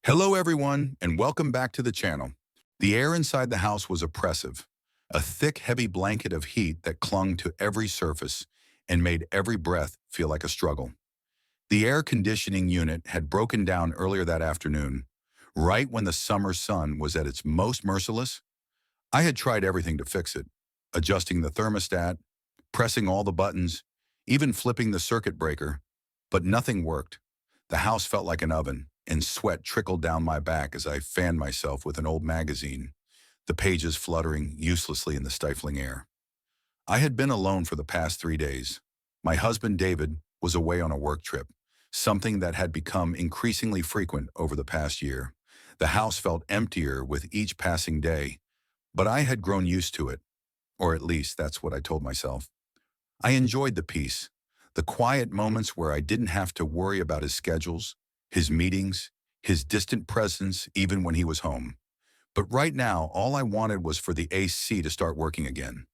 Hello everyone, and welcome back to the channel. The air inside the house was oppressive, a thick, heavy blanket of heat that clung to every surface and made every breath feel like a struggle. The air conditioning unit had broken down earlier that afternoon, right when the summer sun was at its most merciless. I had tried everything to fix it, adjusting the thermostat, pressing all the buttons, even flipping the circuit breaker, but nothing worked. The house felt like an oven, and sweat trickled down my back as I fanned myself with an old magazine, the pages fluttering uselessly in the stifling air. I had been alone for the past 3 days. My husband, David, was away on a work trip, something that had become increasingly frequent over the past year. The house felt emptier with each passing day, but I had grown used to it, or at least that's what I told myself. I enjoyed the peace, the quiet moments where I didn't have to worry about his schedules, his meetings, his distant presence even when he was home. But right now, all I wanted was for the AC to start working again.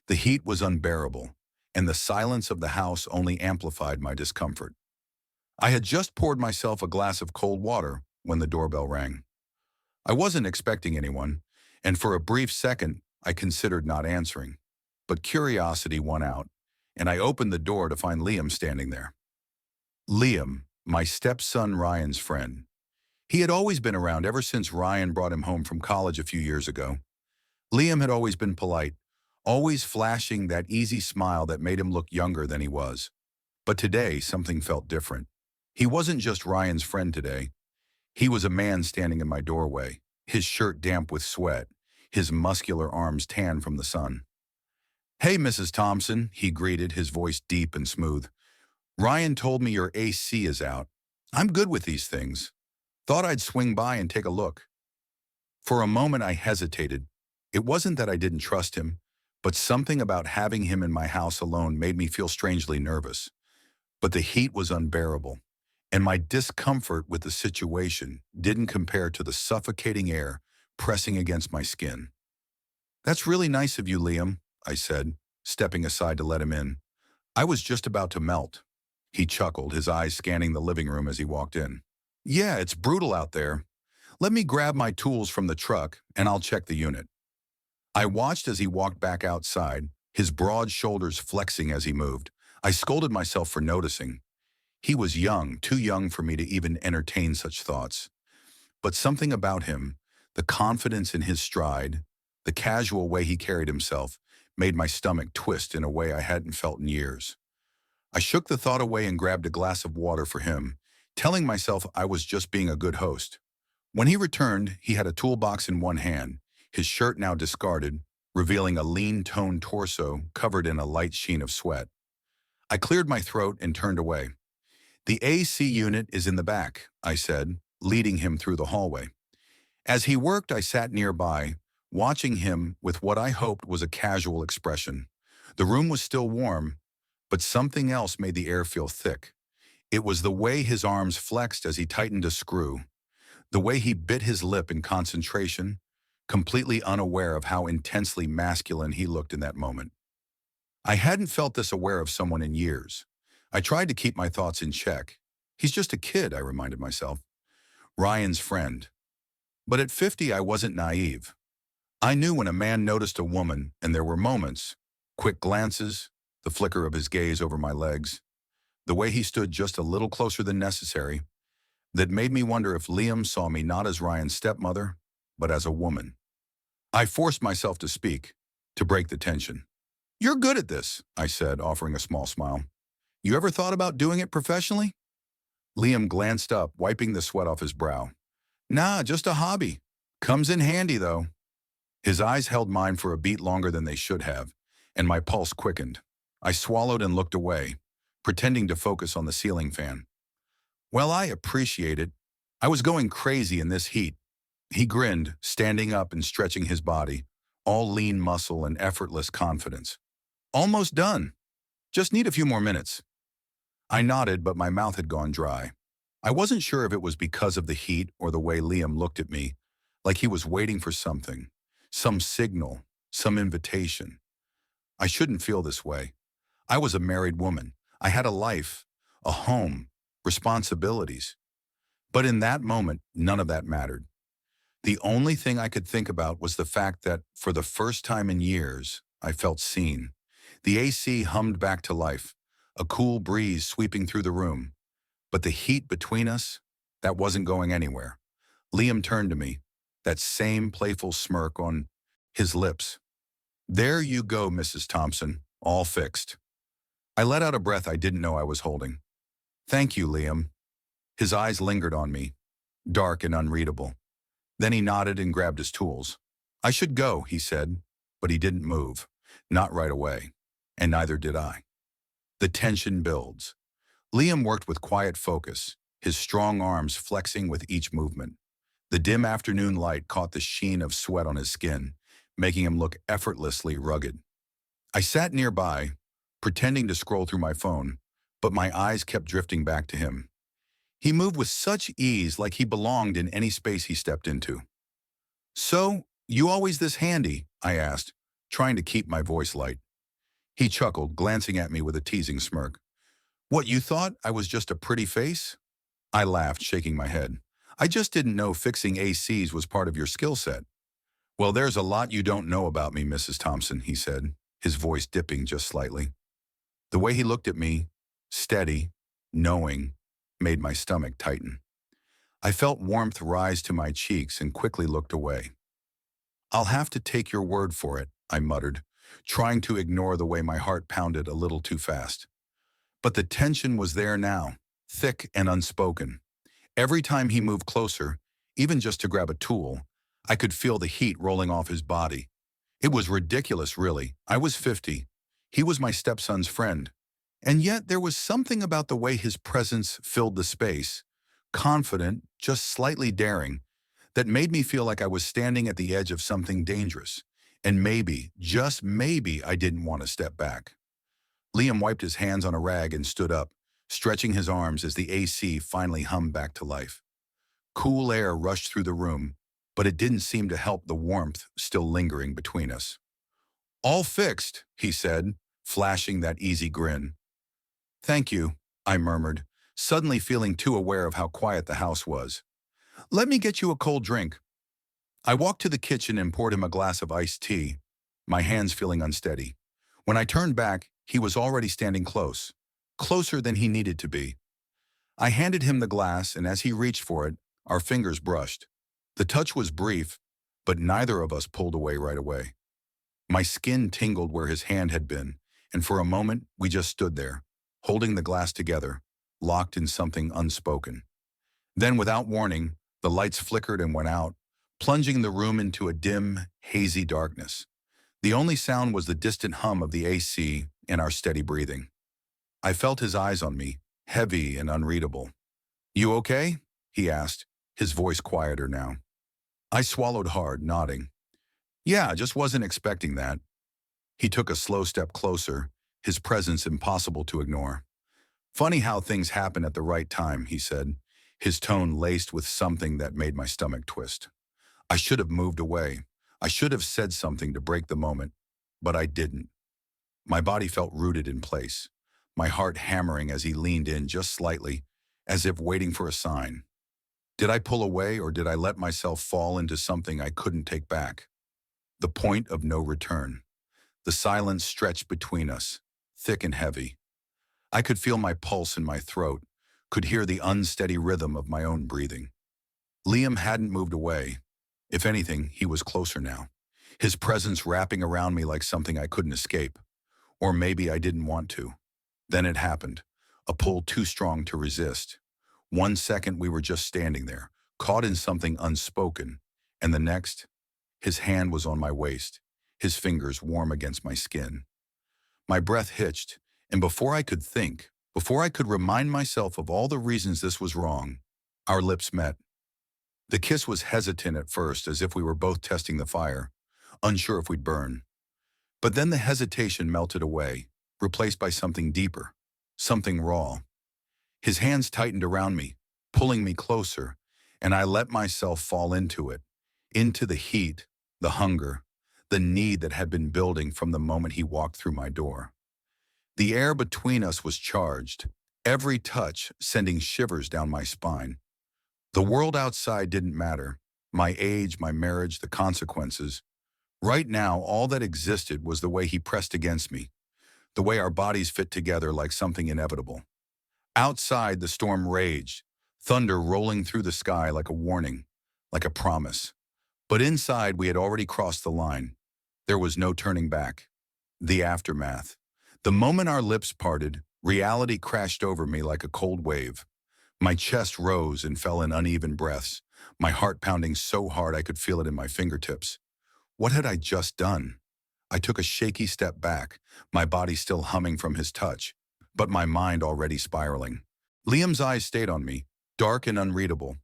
The heat was unbearable, and the silence of the house only amplified my discomfort. I had just poured myself a glass of cold water when the doorbell rang. I wasn't expecting anyone, and for a brief second, I considered not answering. But curiosity won out, and I opened the door to find Liam standing there. Liam, my stepson Ryan's friend. He had always been around ever since Ryan brought him home from college a few years ago. Liam had always been polite, always flashing that easy smile that made him look younger than he was. But today, something felt different. He wasn't just Ryan's friend today. He was a man standing in my doorway, his shirt damp with sweat, his muscular arms tan from the sun. "Hey, Mrs. Thompson," he greeted, his voice deep and smooth. "Ryan told me your AC is out. I'm good with these things. Thought I'd swing by and take a look." For a moment I hesitated. It wasn't that I didn't trust him, but something about having him in my house alone made me feel strangely nervous. But the heat was unbearable, and my discomfort with the situation didn't compare to the suffocating air pressing against my skin. "That's really nice of you, Liam," I said, stepping aside to let him in. I was just about to melt. He chuckled, his eyes scanning the living room as he walked in. "Yeah, it's brutal out there. Let me grab my tools from the truck and I'll check the unit." I watched as he walked back outside, his broad shoulders flexing as he moved. I scolded myself for noticing. He was young, too young for me to even entertain such thoughts. But something about him, the confidence in his stride, the casual way he carried himself, made my stomach twist in a way I hadn't felt in years. I shook the thought away and grabbed a glass of water for him, telling myself I was just being a good host. When he returned, he had a toolbox in one hand, his shirt now discarded, revealing a lean-toned torso covered in a light sheen of sweat. I cleared my throat and turned away. "The AC unit is in the back," I said, leading him through the hallway. As he worked, I sat nearby, watching him with what I hoped was a casual expression. The room was still warm, but something else made the air feel thick. It was the way his arms flexed as he tightened a screw, the way he bit his lip in concentration, completely unaware of how intensely masculine he looked in that moment. I hadn't felt this aware of someone in years. I tried to keep my thoughts in check. He's just a kid, I reminded myself. Ryan's friend. But at 50, I wasn't naive. I knew when a man noticed a woman, and there were moments, quick glances, the flicker of his gaze over my legs, the way he stood just a little closer than necessary, that made me wonder if Liam saw me not as Ryan's stepmother, but as a woman. I forced myself to speak, to break the tension. "You're good at this," I said, offering a small smile. "You ever thought about doing it professionally?" Liam glanced up, wiping the sweat off his brow. "Nah, just a hobby. Comes in handy, though." His eyes held mine for a beat longer than they should have, and my pulse quickened. I swallowed and looked away, pretending to focus on the ceiling fan. "Well, I appreciate it. I was going crazy in this heat." He grinned, standing up and stretching his body, all lean muscle and effortless confidence. "Almost done. Just need a few more minutes." I nodded, but my mouth had gone dry. I wasn't sure if it was because of the heat or the way Liam looked at me, like he was waiting for something, some signal, some invitation. I shouldn't feel this way. I was a married woman. I had a life, a home, responsibilities. But in that moment, none of that mattered. The only thing I could think about was the fact that, for the first time in years, I felt seen. The AC hummed back to life, a cool breeze sweeping through the room. But the heat between us, that wasn't going anywhere. Liam turned to me, that same playful smirk on his lips. "There you go, Mrs. Thompson, all fixed." I let out a breath I didn't know I was holding. "Thank you, Liam." His eyes lingered on me, dark and unreadable. Then he nodded and grabbed his tools. "I should go," he said, but he didn't move. Not right away. And neither did I. The tension builds. Liam worked with quiet focus, his strong arms flexing with each movement. The dim afternoon light caught the sheen of sweat on his skin, making him look effortlessly rugged. I sat nearby, pretending to scroll through my phone, but my eyes kept drifting back to him. He moved with such ease, like he belonged in any space he stepped into. "So, you always this handy?" I asked, trying to keep my voice light. He chuckled, glancing at me with a teasing smirk. "What, you thought I was just a pretty face?" I laughed, shaking my head. "I just didn't know fixing ACs was part of your skill set." "Well, there's a lot you don't know about me, Mrs. Thompson," he said, his voice dipping just slightly. The way he looked at me, steady, knowing, made my stomach tighten. I felt warmth rise to my cheeks and quickly looked away. "I'll have to take your word for it," I muttered, trying to ignore the way my heart pounded a little too fast. But the tension was there now, thick and unspoken. Every time he moved closer, even just to grab a tool, I could feel the heat rolling off his body. It was ridiculous, really. I was 50. He was my stepson's friend. And yet there was something about the way his presence filled the space, confident, just slightly daring, that made me feel like I was standing at the edge of something dangerous. And maybe, just maybe, I didn't want to step back. Liam wiped his hands on a rag and stood up, stretching his arms as the AC finally hummed back to life. Cool air rushed through the room, but it didn't seem to help the warmth still lingering between us. "All fixed," he said, flashing that easy grin. "Thank you," I murmured, suddenly feeling too aware of how quiet the house was. "Let me get you a cold drink." I walked to the kitchen and poured him a glass of iced tea, my hands feeling unsteady. When I turned back, he was already standing close, closer than he needed to be. I handed him the glass, and as he reached for it, our fingers brushed. The touch was brief, but neither of us pulled away right away. My skin tingled where his hand had been, and for a moment we just stood there, holding the glass together, locked in something unspoken. Then, without warning, the lights flickered and went out, plunging the room into a dim, hazy darkness. The only sound was the distant hum of the AC and our steady breathing. I felt his eyes on me, heavy and unreadable. "You okay?" he asked, his voice quieter now. I swallowed hard, nodding. "Yeah, just wasn't expecting that." He took a slow step closer, his presence impossible to ignore. "Funny how things happen at the right time," he said, his tone laced with something that made my stomach twist. I should have moved away. I should have said something to break the moment, but I didn't. My body felt rooted in place, my heart hammering as he leaned in just slightly, as if waiting for a sign. Did I pull away, or did I let myself fall into something I couldn't take back? The point of no return. The silence stretched between us, thick and heavy. I could feel my pulse in my throat, could hear the unsteady rhythm of my own breathing. Liam hadn't moved away. If anything, he was closer now, his presence wrapping around me like something I couldn't escape. Or maybe I didn't want to. Then it happened, a pull too strong to resist. 1 second we were just standing there, caught in something unspoken, and the next, his hand was on my waist, his fingers warm against my skin. My breath hitched, and before I could think, before I could remind myself of all the reasons this was wrong, our lips met. The kiss was hesitant at first, as if we were both testing the fire, unsure if we'd burn. But then the hesitation melted away, replaced by something deeper, something raw. His hands tightened around me, pulling me closer, and I let myself fall into it, into the heat, the hunger, the need that had been building from the moment he walked through my door. The air between us was charged, every touch sending shivers down my spine. The world outside didn't matter. My age, my marriage, the consequences. Right now, all that existed was the way he pressed against me, the way our bodies fit together like something inevitable. Outside, the storm raged, thunder rolling through the sky like a warning, like a promise. But inside, we had already crossed the line. There was no turning back. The aftermath. The moment our lips parted, reality crashed over me like a cold wave. My chest rose and fell in uneven breaths, my heart pounding so hard I could feel it in my fingertips. What had I just done? I took a shaky step back, my body still humming from his touch, but my mind already spiraling. Liam's eyes stayed on me, dark and unreadable,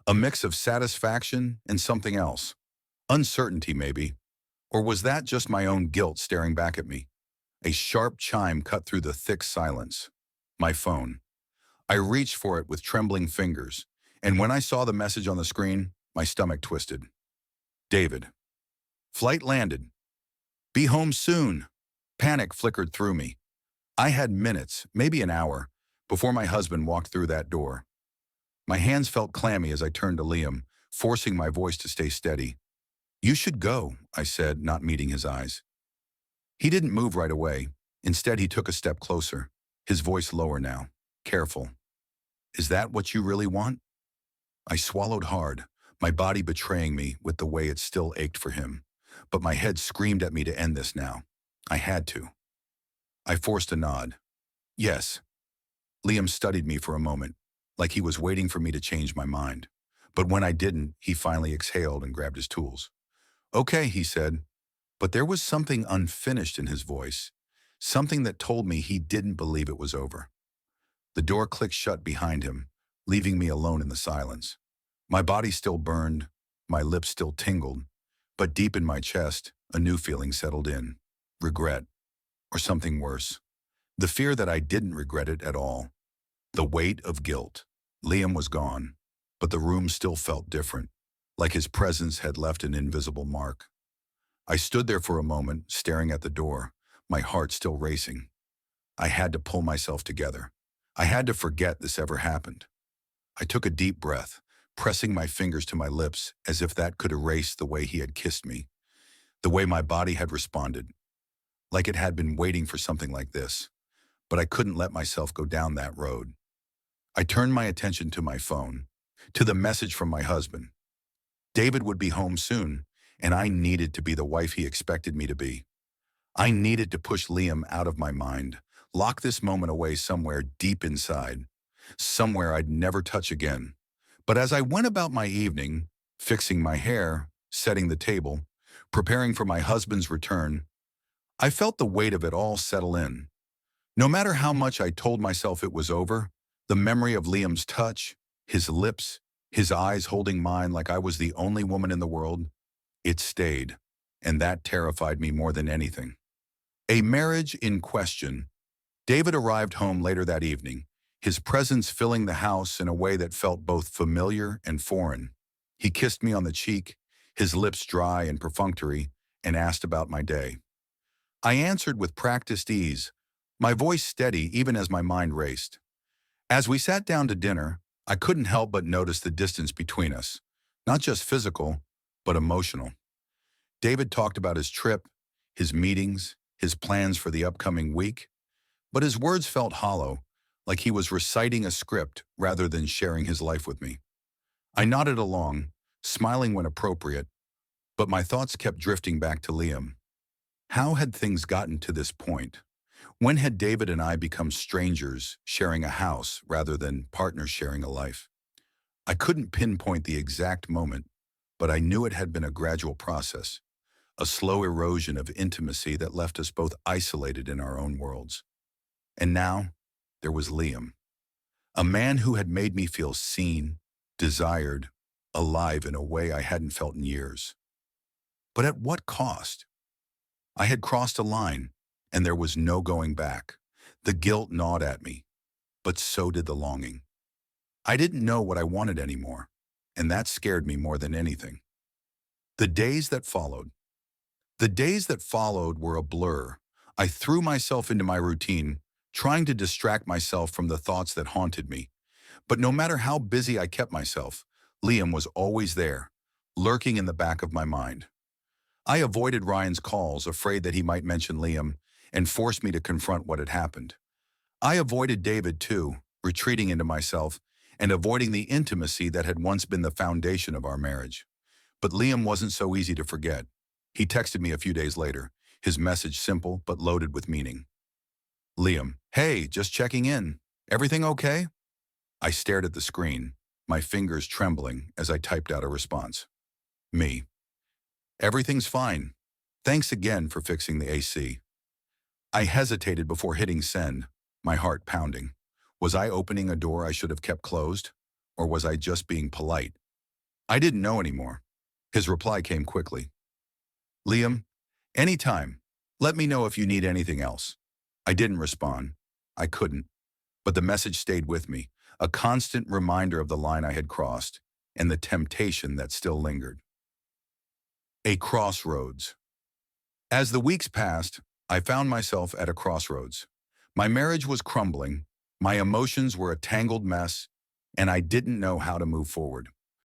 a mix of satisfaction and something else. Uncertainty, maybe. Or was that just my own guilt staring back at me? A sharp chime cut through the thick silence. My phone. I reached for it with trembling fingers, and when I saw the message on the screen, my stomach twisted. David. Flight landed. Be home soon. Panic flickered through me. I had minutes, maybe an hour, before my husband walked through that door. My hands felt clammy as I turned to Liam, forcing my voice to stay steady. You should go, I said, not meeting his eyes. He didn't move right away. Instead, he took a step closer, his voice lower now, careful. Is that what you really want? I swallowed hard, my body betraying me with the way it still ached for him. But my head screamed at me to end this now. I had to. I forced a nod. Yes. Liam studied me for a moment, like he was waiting for me to change my mind. But when I didn't, he finally exhaled and grabbed his tools. Okay, he said, but there was something unfinished in his voice, something that told me he didn't believe it was over. The door clicked shut behind him, leaving me alone in the silence. My body still burned, my lips still tingled, but deep in my chest, a new feeling settled in. Regret, or something worse. The fear that I didn't regret it at all. The weight of guilt. Liam was gone, but the room still felt different, like his presence had left an invisible mark. I stood there for a moment, staring at the door, my heart still racing. I had to pull myself together. I had to forget this ever happened. I took a deep breath, pressing my fingers to my lips as if that could erase the way he had kissed me, the way my body had responded, like it had been waiting for something like this. But I couldn't let myself go down that road. I turned my attention to my phone, to the message from my husband. David would be home soon, and I needed to be the wife he expected me to be. I needed to push Liam out of my mind, lock this moment away somewhere deep inside, somewhere I'd never touch again. But as I went about my evening, fixing my hair, setting the table, preparing for my husband's return, I felt the weight of it all settle in. No matter how much I told myself it was over, the memory of Liam's touch, his lips, his eyes holding mine like I was the only woman in the world, it stayed, and that terrified me more than anything. A marriage in question. David arrived home later that evening, his presence filling the house in a way that felt both familiar and foreign. He kissed me on the cheek, his lips dry and perfunctory, and asked about my day. I answered with practiced ease, my voice steady even as my mind raced. As we sat down to dinner, I couldn't help but notice the distance between us, not just physical, but emotional. David talked about his trip, his meetings, his plans for the upcoming week, but his words felt hollow, like he was reciting a script rather than sharing his life with me. I nodded along, smiling when appropriate, but my thoughts kept drifting back to Liam. How had things gotten to this point? When had David and I become strangers sharing a house rather than partners sharing a life? I couldn't pinpoint the exact moment, but I knew it had been a gradual process, a slow erosion of intimacy that left us both isolated in our own worlds. And now, there was Liam, a man who had made me feel seen, desired, alive in a way I hadn't felt in years. But at what cost? I had crossed a line, and there was no going back. The guilt gnawed at me, but so did the longing. I didn't know what I wanted anymore, and that scared me more than anything. The days that followed. The days that followed were a blur. I threw myself into my routine, trying to distract myself from the thoughts that haunted me. But no matter how busy I kept myself, Liam was always there, lurking in the back of my mind. I avoided Ryan's calls, afraid that he might mention Liam and force me to confront what had happened. I avoided David too, retreating into myself and avoiding the intimacy that had once been the foundation of our marriage. But Liam wasn't so easy to forget. He texted me a few days later, his message simple but loaded with meaning. Liam, hey, just checking in. Everything okay? I stared at the screen, my fingers trembling as I typed out a response. Me. Everything's fine. Thanks again for fixing the AC. I hesitated before hitting send, my heart pounding. Was I opening a door I should have kept closed? Or was I just being polite? I didn't know anymore. His reply came quickly. Liam, anytime. Let me know if you need anything else. I didn't respond. I couldn't. But the message stayed with me, a constant reminder of the line I had crossed and the temptation that still lingered. A crossroads. As the weeks passed, I found myself at a crossroads. My marriage was crumbling, my emotions were a tangled mess, and I didn't know how to move forward.